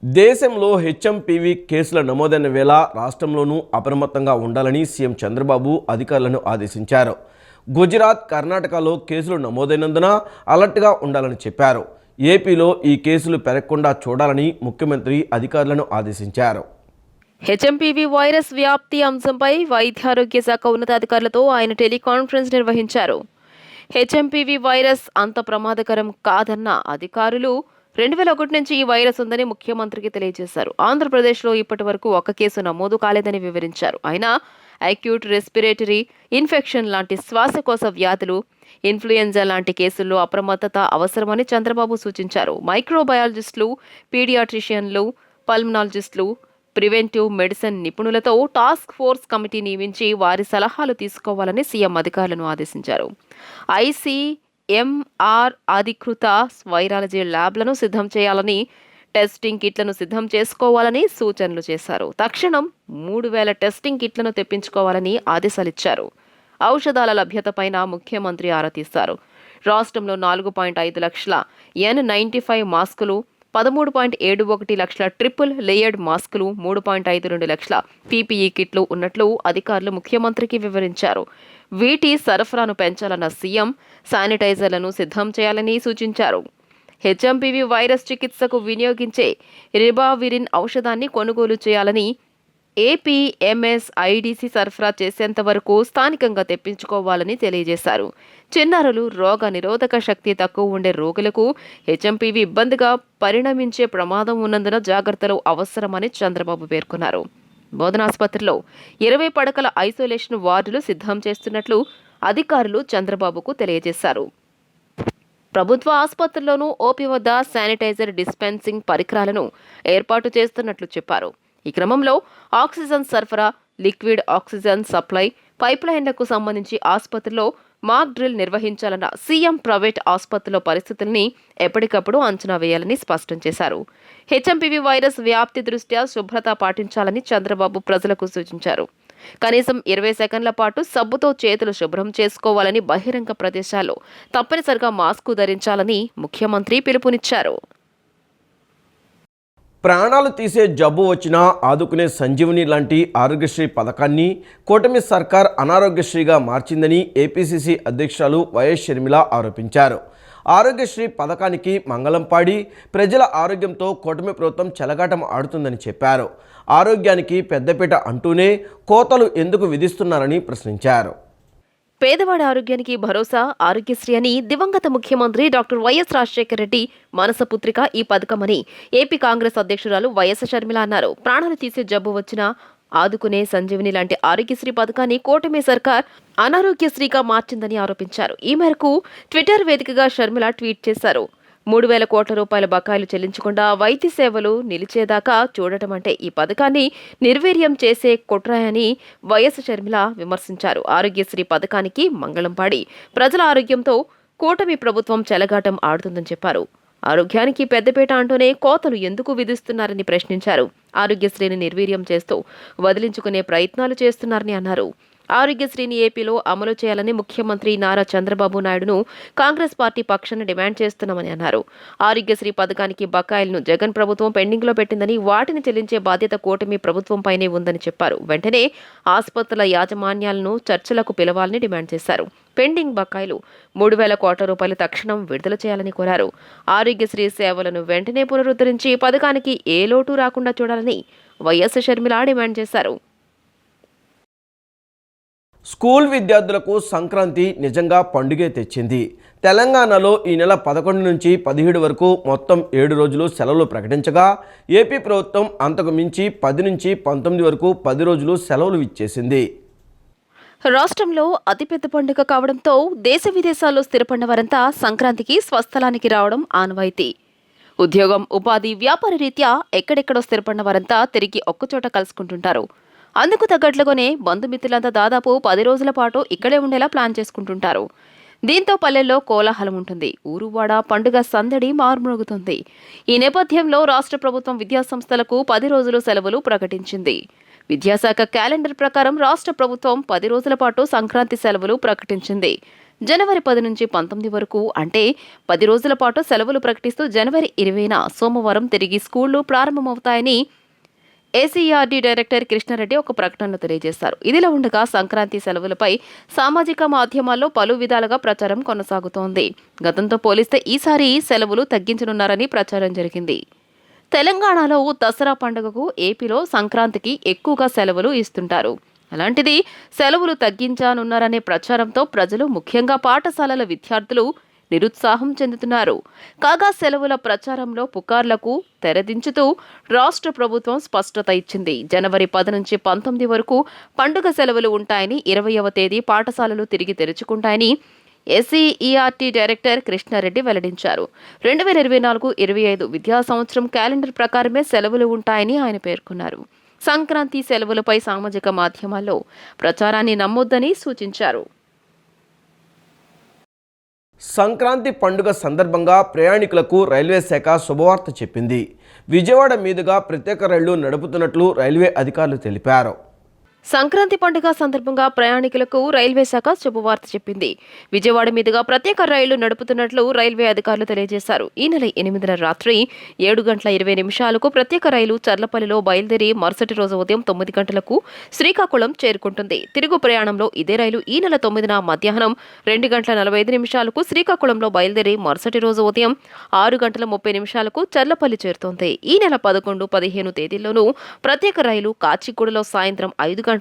దేశంలో హెచ్ఎంపీవీ కేసుల నమోదైన వేళ రాష్ట్రంలోనూ అప్రమత్తంగా ఉండాలని సీఎం చంద్రబాబు అధికారులను ఆదేశించారు. గుజరాత్, కర్ణాటకలో కేసులు నమోదైనందున అలర్ట్గా ఉండాలని చెప్పారు. ఏపీలో ఈ కేసులు పెరగకుండా చూడాలని ముఖ్యమంత్రి అధికారులను ఆదేశించారు. హెచ్ఎంపీవీ వైరస్ వ్యాప్తి అంశంపై వైద్యారోగ్య శాఖ ఉన్నతాధికారులతో ఆయన టెలికాన్ఫరెన్స్ నిర్వహించారు. హెచ్ఎంపీవీ వైరస్ అంత ప్రమాదకరం కాదన్న అధికారులు 2001 నుంచి ఈ వైరస్ ఉందని ముఖ్యమంత్రికి తెలియజేశారు. ఆంధ్రప్రదేశ్లో ఇప్పటి వరకు ఒక్క కేసు నమోదు కాలేదని వివరించారు. అయినా అక్యూట్ రెస్పిరేటరీ ఇన్ఫెక్షన్ లాంటి శ్వాసకోశ వ్యాధులు, ఇన్ఫ్లుయెంజా లాంటి కేసుల్లో అప్రమత్తత అవసరమని చంద్రబాబు సూచించారు. మైక్రోబయాలజిస్టులు, పీడియాట్రిషియన్లు, పల్మనాలజిస్టులు, ప్రివెంటివ్ మెడిసిన్ నిపుణులతో టాస్క్ ఫోర్స్ కమిటీ నియమించి వారి సలహాలు తీసుకోవాలని సీఎం అధికారులను ఆదేశించారు. ICMR అధికృత వైరాలజీ ల్యాబ్లను సిద్ధం చేయాలని, టెస్టింగ్ కిట్లను సిద్ధం చేసుకోవాలని సూచనలు చేశారు. తక్షణం 3000 టెస్టింగ్ కిట్లను తెప్పించుకోవాలని ఆదేశాలిచ్చారు. ఔషధాల లభ్యతపైన ముఖ్యమంత్రి ఆరా తీశారు. రాష్ట్రంలో 4.5 లక్షల N95 మాస్కులు, 13.71 లక్షల ట్రిపుల్ లేయర్డ్ మాస్కులు, 3.52 లక్షల PPE కిట్లు ఉన్నట్లు అధికారులు ముఖ్యమంత్రికి వివరించారు. వీటి సరఫరాను పెంచాలన్న సీఎం శానిటైజర్లను సిద్ధం చేయాలని సూచించారు. హెచ్ఎంపీవీ వైరస్ చికిత్సకు వినియోగించే రిబావిరిన్ ఔషధాన్ని కొనుగోలు చేయాలని, APMSIDC సరఫరా చేసేంత వరకు స్థానికంగా తెప్పించుకోవాలని తెలియజేశారు. చిన్నారులు, రోగ నిరోధక శక్తి తక్కువ ఉండే రోగులకు హెచ్ఎంపీవీ ఇబ్బందిగా పరిణమించే ప్రమాదం ఉన్నందున జాగ్రత్తలు అవసరమని చంద్రబాబు పేర్కొన్నారు. బోధనాసుపత్రిలో 20 పడకల ఐసోలేషన్ వార్డులు సిద్ధం చేస్తున్నట్లు అధికారులు చంద్రబాబుకు తెలియజేశారు. ప్రభుత్వ ఆసుపత్రుల్లోనూ ఓపీ వద్ద శానిటైజర్ డిస్పెన్సింగ్ పరికరాలను ఏర్పాటు చేస్తున్నట్లు చెప్పారు. ఈ క్రమంలో ఆక్సిజన్ సరఫరా, లిక్విడ్ ఆక్సిజన్ సప్లై, పైప్లైన్లకు సంబంధించి ఆసుపత్రిలో మాక్ డ్రిల్ నిర్వహించాలన్న సీఎం ప్రైవేట్ ఆసుపత్రుల పరిస్థితుల్ని ఎప్పటికప్పుడు అంచనా వేయాలని స్పష్టం చేశారు. హెచ్ఎంపీవీ వైరస్ వ్యాప్తి దృష్ట్యా శుభ్రత పాటించాలని చంద్రబాబు ప్రజలకు సూచించారు. కనీసం 20 సెకండ్ల పాటు సబ్బుతో చేతులు శుభ్రం చేసుకోవాలని, బహిరంగ ప్రదేశాల్లో తప్పనిసరిగా మాస్కు ధరించాలని ముఖ్యమంత్రి పిలుపునిచ్చారు. ప్రాణాలు తీసే జబ్బు వచ్చినా ఆదుకునే సంజీవని లాంటి ఆరోగ్యశ్రీ పథకాన్ని కూటమి సర్కార్ అనారోగ్యశ్రీగా మార్చిందని ఏపీసీసీ అధ్యక్షురాలు వైఎస్ షర్మిల ఆరోపించారు. ఆరోగ్యశ్రీ పథకానికి మంగళం పాడి ప్రజల ఆరోగ్యంతో కూటమి ప్రభుత్వం చెలగాటం ఆడుతుందని చెప్పారు. ఆరోగ్యానికి పెద్దపీట అంటూనే కోతలు ఎందుకు విధిస్తున్నారని ప్రశ్నించారు. పేదవాడి ఆరోగ్యానికి భరోసా ఆరోగ్యశ్రీ అని దివంగత ముఖ్యమంత్రి డాక్టర్ వైఎస్ రాజశేఖర రెడ్డి మనసపుత్రిక ఈ పథకమని ఏపీ కాంగ్రెస్ అధ్యక్షురాలు వైఎస్ షర్మిల అన్నారు. ప్రాణాలు తీసే జబ్బు వచ్చినా ఆదుకునే సంజీవని లాంటి ఆరోగ్యశ్రీ పథకాన్ని కూటమి సర్కార్ అనారోగ్యశ్రీగా మార్చిందని ఆరోపించారు. ఈ మేరకు ట్విట్టర్ వేదికగా షర్మిల ట్వీట్ చేశారు. 3,000 కోట్ల రూపాయల బకాయిలు చెల్లించకుండా వైద్య సేవలు నిలిచేదాకా చూడటం అంటే ఈ పథకాన్ని నిర్వీర్యం చేసే కుట్రాయని వైఎస్ షర్మిల విమర్శించారు. ఆరోగ్యశ్రీ పథకానికి మంగళం పాడి ప్రజల ఆరోగ్యంతో కూటమి ప్రభుత్వం చెలగాటం ఆడుతుందని చెప్పారు. ఆరోగ్యానికి పెద్దపీట అంటూనే కోతలు ఎందుకు విధిస్తున్నారని ప్రశ్నించారు. ఆరోగ్యశ్రీని నిర్వీర్యం చేస్తూ వదిలించుకునే ప్రయత్నాలు చేస్తున్నారని అన్నారు. ఆరోగ్యశ్రీని ఏపీలో అమలు చేయాలని ముఖ్యమంత్రి నారా చంద్రబాబు నాయుడును కాంగ్రెస్ పార్టీ పక్షాన డిమాండ్ చేస్తున్నామని అన్నారు. ఆరోగ్యశ్రీ పథకానికి బకాయిలను జగన్ ప్రభుత్వం పెండింగ్లో పెట్టిందని, వాటిని చెల్లించే బాధ్యత కూటమి ప్రభుత్వంపైనే ఉందని చెప్పారు. వెంటనే ఆసుపత్రుల యాజమాన్యాలను చర్చలకు పిలవాలని డిమాండ్ చేశారు. పెండింగ్ బకాయిలు 3,000 కోట్ల రూపాయలు తక్షణం విడుదల చేయాలని కోరారు. ఆరోగ్యశ్రీ సేవలను వెంటనే పునరుద్ధరించి పథకానికి ఏ లోటు రాకుండా చూడాలని వైఎస్ షర్మిల డిమాండ్ చేశారు. స్కూల్ విద్యార్థులకు సంక్రాంతి నిజంగా పండుగే తెచ్చింది. తెలంగాణలో ఈ నెల 11 నుంచి 17 వరకు మొత్తం 7 రోజులు సెలవులు ప్రకటించగా ఏపీ ప్రభుత్వం అంతకు మించి 10 నుంచి 19 వరకు 10 రోజులు సెలవులు ఇచ్చేసింది. రాష్ట్రంలో అతిపెద్ద పండుగ కావడంతో దేశ విదేశాల్లో స్థిరపడిన వారంతా సంక్రాంతికి స్వస్థలానికి రావడం ఆనవాయితీ. ఉద్యోగం, ఉపాధి, వ్యాపార రీత్యా ఎక్కడెక్కడో స్థిరపడిన వారంతా తిరిగి ఒక్కచోట కలుసుకుంటుంటారు. అందుకు తగ్గట్లుగానే బంధుమిత్రులంతా దాదాపు 10 రోజుల పాటు ఇక్కడే ఉండేలా ప్లాన్ చేసుకుంటుంటారు. దీంతో పల్లెల్లో కోలాహలం ఉంటుంది. ఊరువాడ పండుగ సందడి మార్మోగుతుంది. ఈ నేపథ్యంలో రాష్ట్ర ప్రభుత్వం విద్యాసంస్థలకు 10 రోజులు సెలవులు ప్రకటించింది. విద్యాశాఖ క్యాలెండర్ ప్రకారం రాష్ట్ర ప్రభుత్వం 10 రోజుల పాటు సంక్రాంతి సెలవులు ప్రకటించింది. జనవరి 10 నుంచి 19 వరకు అంటే 10 రోజుల పాటు సెలవులు ప్రకటిస్తూ జనవరి 20న సోమవారం తిరిగి స్కూళ్లు ప్రారంభమవుతాయని ఏసీఆర్డీ డైరెక్టర్ కృష్ణారెడ్డి ఒక ప్రకటనలో తెలియజేశారు. ఇదిలా ఉండగా సంక్రాంతి సెలవులపై సామాజిక మాధ్యమాల్లో పలు విధాలుగా ప్రచారం కొనసాగుతోంది. గతంతో పోలిస్తే ఈసారి సెలవులు తగ్గించనున్నారని ప్రచారం జరిగింది. తెలంగాణలో దసరా పండుగకు ఏపీలో సంక్రాంతికి ఎక్కువగా సెలవులు ఇస్తుంటారు. అలాంటిది సెలవులు తగ్గించనున్నారనే ప్రచారంతో ప్రజలు ముఖ్యంగా పాఠశాలల విద్యార్థులు నిరుత్సాహం చెందుతున్నారు. కాగా సెలవుల ప్రచారంలో పుకార్లకు తెరదించుతూ రాష్ట్ర ప్రభుత్వం స్పష్టత ఇచ్చింది. జనవరి 10 నుంచి 19 వరకు పండుగ సెలవులు ఉంటాయని, 20వ తేదీ పాఠశాలలు తిరిగి తెరుచుకుంటాయని ఎస్సీఈఆర్టీ డైరెక్టర్ కృష్ణారెడ్డి వెల్లడించారు. 2024-25 విద్యా సంవత్సరం క్యాలెండర్ ప్రకారమే సెలవులు ఉంటాయని ఆయన పేర్కొన్నారు. సంక్రాంతి సెలవులపై సామాజిక మాధ్యమాల్లో ప్రచారాన్ని నమ్మొద్దని సూచించారు. సంక్రాంతి పండుగ సందర్భంగా ప్రయాణికులకు రైల్వే శాఖ శుభవార్త చెప్పింది. విజయవాడ మీదుగా ప్రత్యేక రైళ్లు నడుపుతున్నట్లు రైల్వే అధికారులు తెలిపారు. సంక్రాంతి పండుగ సందర్భంగా ప్రయాణికులకు రైల్వే శాఖ శుభవార్త చెప్పింది. విజయవాడ మీదుగా ప్రత్యేక రైళ్లు నడుపుతున్నట్లు రైల్వే అధికారులు తెలియజేశారు. ఈ నెల 8న రాత్రి 7:20 ప్రత్యేక రైలు చర్లపల్లిలో బయలుదేరి మరుసటి రోజు ఉదయం 9 గంటలకు శ్రీకాకుళం చేరుకుంటుంది. తిరుగు ప్రయాణంలో ఇదే రైలు ఈ నెల 9న మధ్యాహ్నం 2:45 శ్రీకాకుళంలో బయలుదేరి మరుసటి రోజు ఉదయం 6:30 చర్లపల్లి చేరుతోంది. ఈ నెల 11, 15 తేదీల్లోనూ ప్రత్యేక రైలు కాచిగూడలో సాయంత్రం 5:45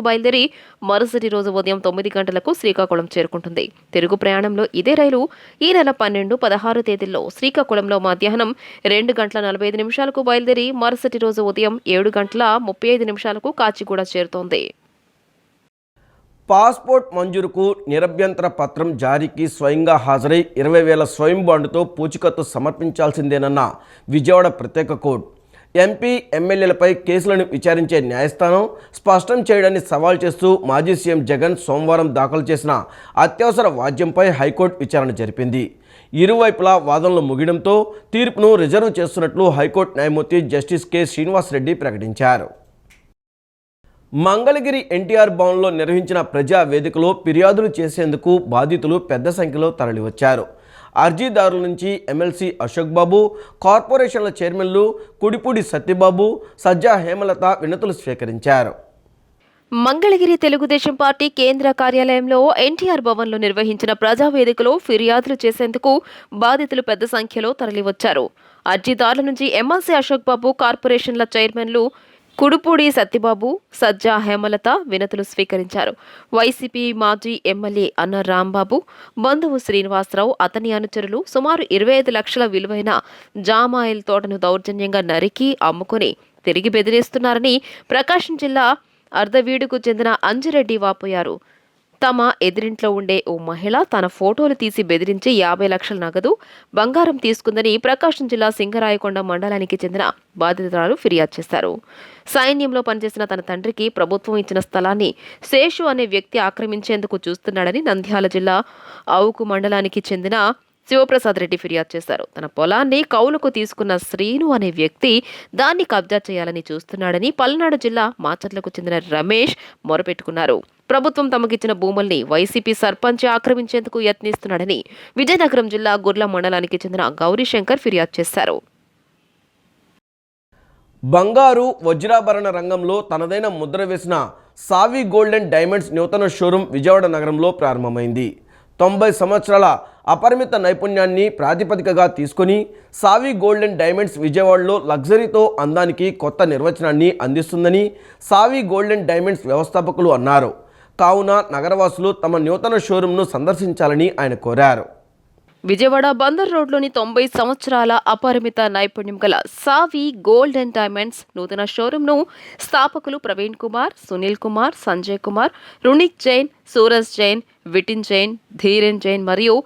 బయలుదేరి మరుసటి రోజు ఉదయం 9 గంటలకు శ్రీకాకుళం చేరుకుంటుంది. తిరుగు ప్రయాణంలో ఇదే రైలు ఈ నెల 12, 16 తేదీల్లో శ్రీకాకుళంలో మధ్యాహ్నం 2:45 బయలుదేరి మరుసటి రోజు ఉదయం 7:35 కాచిగూడ చేరుతోంది. పాస్పోర్ట్ మంజూరుకు నిరభ్యంతర పత్రం జారీకి స్వయంగా హాజరై 20,000 స్వయం బాండుతో పూచికత్తు సమర్పించాల్సిందేనన్న విజయవాడ ప్రత్యేక కోర్టు ఎంపీ, ఎమ్మెల్యేలపై కేసులను విచారించే న్యాయస్థానం స్పష్టం చేయడాన్ని సవాల్ చేస్తూ మాజీ సీఎం జగన్ సోమవారం దాఖలు చేసిన అత్యవసర వాద్యంపై హైకోర్టు విచారణ జరిపింది. ఇరువైపులా వాదనలు ముగియడంతో తీర్పును రిజర్వ్ చేస్తున్నట్లు హైకోర్టు న్యాయమూర్తి జస్టిస్ కె శ్రీనివాసరెడ్డి ప్రకటించారు. మంగళగిరి ఎన్టీఆర్ భవన్లో నిర్వహించిన ప్రజా వేదికలో ఫిర్యాదులు చేసేందుకు బాధితులు పెద్ద సంఖ్యలో తరలివచ్చారు. అర్జీదారుల నుంచి ఎమ్మెల్సీ అశోక్ బాబు, కార్పొరేషన్ల చైర్మన్లు కుడిపూడి సత్యబాబు, సజ్జా హేమలత వినతులు స్వీకరించారు. మంగళగిరి తెలుగుదేశం పార్టీ కేంద్ర కార్యాలయంలో ఎన్టీఆర్ భవన్లో నిర్వహించిన ప్రజావేదికలో ఫిర్యాదులు చేసేందుకు బాధితులు పెద్ద సంఖ్యలో తరలివచ్చారు. అర్జీదారుల నుంచి ఎమ్మెల్సీ అశోక్ బాబు, కార్పొరేషన్ల చైర్మన్లు కుడుపూడి సత్యబాబు, సజ్జా హేమలత వినతులు స్వీకరించారు. వైసీపీ మాజీ ఎమ్మెల్యే అన్న రాంబాబు, బంధువు శ్రీనివాసరావు, అతని అనుచరులు సుమారు 25 లక్షల విలువైన జామాయిల్ తోటను దౌర్జన్యంగా నరికి అమ్ముకుని తిరిగి బెదిరిస్తున్నారని ప్రకాశం జిల్లా అర్ధవీడుకు చెందిన అంజిరెడ్డి వాపోయారు. తమ ఎదిరింట్లో ఉండే ఓ మహిళ తన ఫోటోలు తీసి బెదిరించి 50 లక్షల నగదు, బంగారం తీసుకుందని ప్రకాశం జిల్లా సింగరాయకొండ మండలానికి చెందిన బాధితురాలు ఫిర్యాదు చేశారు. సైన్యంలో పనిచేసిన తన తండ్రికి ప్రభుత్వం ఇచ్చిన స్థలాన్ని శేషు అనే వ్యక్తి ఆక్రమించేందుకు చూస్తున్నాడని నంద్యాల జిల్లా అవుకు మండలానికి చెందిన శివప్రసాద్ రెడ్డి ఫిర్యాదు చేశారు. తన పొలాన్ని కౌలుకు తీసుకున్న శ్రీను అనే వ్యక్తి దాన్ని కబ్జా చేయాలని చూస్తున్నాడని పల్నాడు జిల్లా మాచర్లకు చెందిన రమేష్ మొరపెట్టుకున్నారు. ప్రభుత్వం తమకిచ్చిన భూముల్ని వైసీపీ సర్పంచ్ ఆక్రమించేందుకు యత్నిస్తున్నాడని విజయనగరం జిల్లా గుర్ల మండలానికి చెందిన గౌరీశంకర్ ఫిర్యాదు చేశారు. బంగారు, వజ్రాభరణ రంగంలో తనదైన ముద్ర వేసిన సావి గోల్డ్ అండ్ డైమండ్స్ నూతన షోరూం విజయవాడ నగరంలో ప్రారంభమైంది. 90 సంవత్సరాల అపరిమిత నైపుణ్యాన్ని ప్రాతిపదికగా తీసుకొని సావి గోల్డ్ అండ్ డైమండ్స్ విజయవాడలో లగ్జరీతో అందానికి కొత్త నిర్వచనాన్ని అందిస్తుందని సావి గోల్డ్ అండ్ డైమండ్స్ వ్యవస్థాపకులు అన్నారు. కావున నగరవాసులు తమ నూతన షోరూంను సందర్శించాలని ఆయన కోరారు. విజయవాడ బందర్ రోడ్లోని 90 సంవత్సరాల అపరిమిత నైపుణ్యం గల సావి గోల్డ్ అండ్ డైమండ్స్ నూతన షోరూంను స్థాపకులు ప్రవీణ్ కుమార్, సునీల్ కుమార్, సంజయ్ కుమార్, రుణిక్ జైన్, సూరజ్ జైన్, విటిన్ జైన్, ధీరెన్ జైన్ మరియు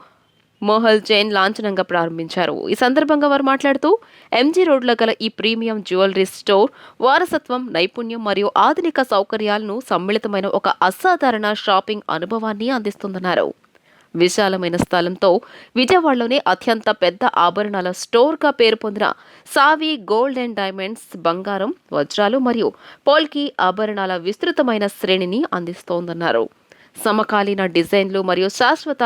మోహల్ జైన్ లాంఛనంగా ప్రారంభించారు. ఈ సందర్భంగా వారు మాట్లాడుతూ ఎంజీ రోడ్లో గల ఈ ప్రీమియం జ్యువెలరీ స్టోర్ వారసత్వం, నైపుణ్యం మరియు ఆధునిక సౌకర్యాలను సమ్మిళితమైన ఒక అసాధారణ షాపింగ్ అనుభవాన్ని అందిస్తుందన్నారు. విశాలమైన స్థలంతో విజయవాడలోనే అత్యంత పెద్ద ఆభరణాల స్టోర్గా పేరు పొందిన సావి గోల్డ్ అండ్ డైమండ్స్ బంగారం, వజ్రాలు మరియు పోల్కి ఆభరణాల విస్తృతమైన శ్రేణిని అందిస్తోందన్నారు. సమకాలీన డిజైన్లు మరియు శాశ్వత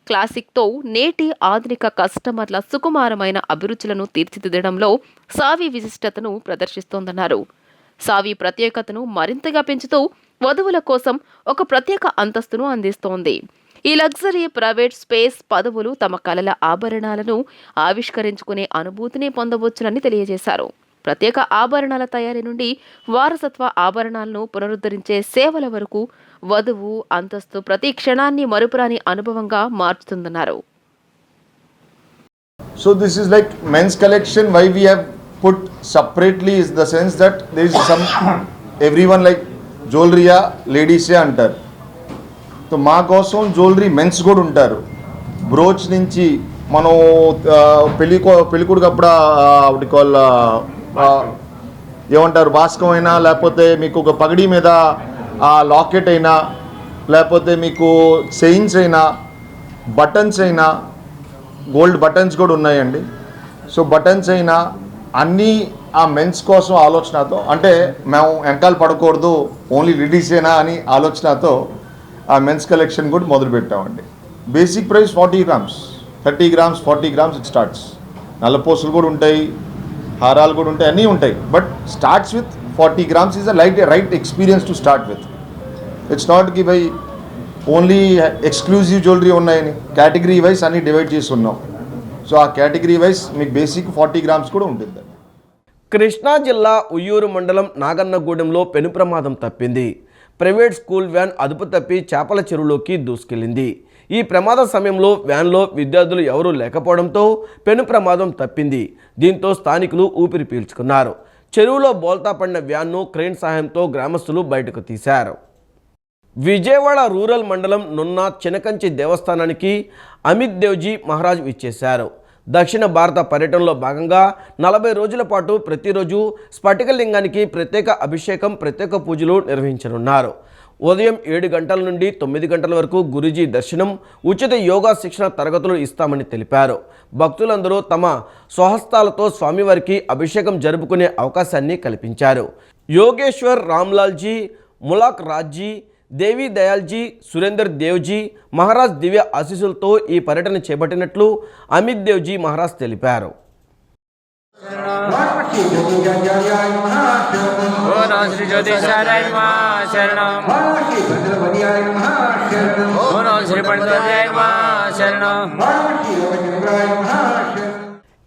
క్లాసిక్తో నేటి ఆధునిక కస్టమర్ల సుకుమారమైన అభిరుచులను తీర్చిదిద్దడంలో సావి విశిష్టతను ప్రదర్శిస్తోందన్నారు. సావి ప్రత్యేకతను మరింతగా పెంచుతూ వధువుల కోసం ఒక ప్రత్యేక అంతస్తును అందిస్తోంది. ఈ లగ్జరీ ప్రైవేట్ స్పేస్ పదవులు తమ కలల ఆభరణాలను ఆవిష్కరించుకునే అనుభూతిని పొందవచ్చునని తెలియజేశారు. ప్రత్యేక ఆభరణాల తయారీ నుండి వారసత్వ ఆభరణాలను పునరుద్ధరించే సేవల వరకు వధువు అంతస్తు ప్రతి క్షణాన్ని మరుపురాని అనుభవంగా మార్చుతుందన్నారు. So this is like men's collection. Why we have put separately is the sense that there is some everyone like jewelry ladies అంటారు. సో మా కోసం జ్యువెలరీ మెన్స్ కూడా ఉంటారు. బ్రోచ్ నుంచి మనం పెళ్ళికొడుకు అప్పుడు ఒకటి కాల్ ఏమంటారు బాస్కం అయినా, లేకపోతే మీకు ఒక పగడి మీద లాకెట్ అయినా, లేకపోతే మీకు చైన్స్ అయినా, బటన్స్ అయినా, గోల్డ్ బటన్స్ కూడా ఉన్నాయండి. సో బటన్స్ అయినా అన్నీ ఆ మెన్స్ కోసం ఆలోచనతో, అంటే మేము వెనకాల పడకూడదు ఓన్లీ లేడీసేనా అని ఆలోచనతో ఆ మెన్స్ కలెక్షన్ కూడా మొదలుపెట్టామండి. Basic price 40 grams, 30 grams, 40 grams it starts. నల్లపూసలు కూడా ఉంటాయి, హారాలు కూడా ఉంటాయి, అన్నీ ఉంటాయి. But starts with 40 grams is right experience to start with. It's not కి బై ఓన్లీ ఎక్స్క్లూజివ్ జ్యువెలరీ ఉన్నాయని కేటగిరీ వైజ్ అన్ని డివైడ్ చేసి ఉన్నాం. సో ఆ కేటగిరీ వైజ్ మీకు బేసిక్ 40 grams కూడా ఉంటుంది. కృష్ణా జిల్లా ఉయ్యూరు మండలం నాగన్నగూడెంలో పెను ప్రమాదం తప్పింది. ప్రైవేట్ స్కూల్ వ్యాన్ అదుపు తప్పి చేపల చెరువులోకి దూసుకెళ్లింది. ఈ ప్రమాద సమయంలో వ్యాన్లో విద్యార్థులు ఎవరూ లేకపోవడంతో పెను ప్రమాదం తప్పింది. దీంతో స్థానికులు ఊపిరి పీల్చుకున్నారు. చెరువులో బోల్తా పడిన వ్యాన్ను క్రెయిన్ సహాయంతో గ్రామస్తులు బయటకు తీశారు. విజయవాడ రూరల్ మండలం నున్న చినకంచి దేవస్థానానికి అమిత్ దేవ్జీ మహారాజ్ విచ్చేశారు. దక్షిణ భారత పర్యటనలో భాగంగా 40 రోజుల పాటు ప్రతిరోజు స్ఫటికలింగానికి ప్రత్యేక అభిషేకం, ప్రత్యేక పూజలు నిర్వహించనున్నారు. ఉదయం 7 గంటల నుండి 9 గంటల వరకు గురూజీ దర్శనం, ఉచిత యోగా శిక్షణ తరగతులు ఇస్తామని తెలిపారు. భక్తులందరూ తమ స్వహస్తాలతో స్వామివారికి అభిషేకం జరుపుకునే అవకాశాన్ని కల్పించారు. యోగేశ్వర్ రామ్లాల్జీ, ములాక్ రాజ్జీ, దేవి దయాల్జీ, సురేందర్ దేవ్జీ మహారాజ్ దివ్య ఆశీస్సులతో ఈ పర్యటన చేపట్టినట్లు అమిత్ దేవ్జీ మహారాజ్ తెలిపారు.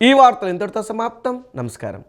ఈ వార్తలు ఇంతటితో సమాప్తం. నమస్కారం.